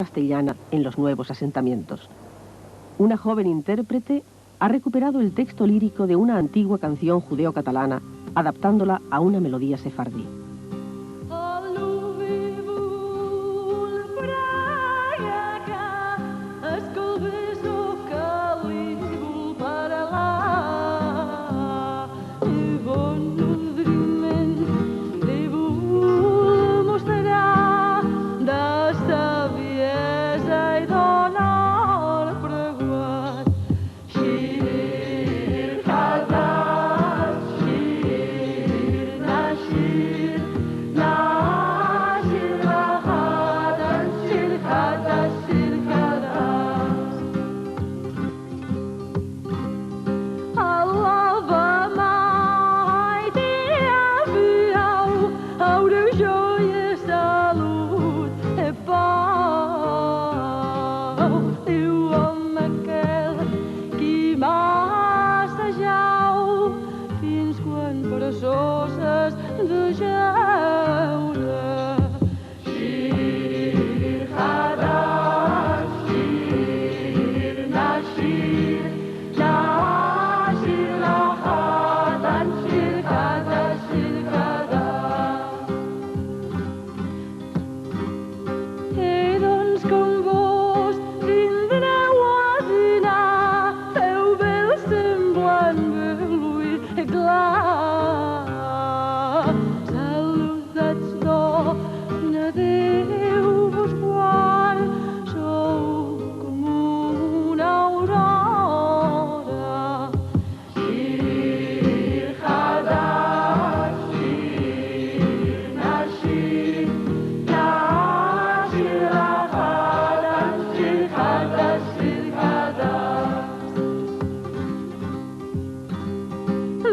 castellana en los nuevos asentamientos. Una joven intérprete ha recuperado el texto lírico de una antigua canción judeo-catalana, adaptándola a una melodía sefardí.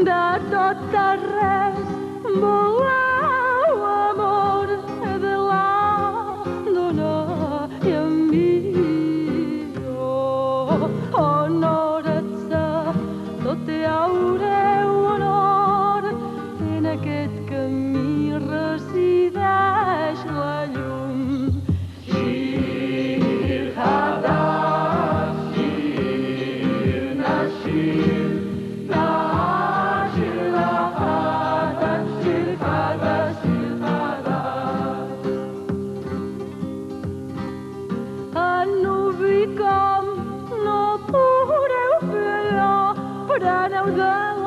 De tot arrés voleu amor de la dona i envio. Honorat-se, tot hi haureu honor, en aquest camí resideix la llum. Shir Hadash, Shir Nashir, com no podreu fer allò, preneu de la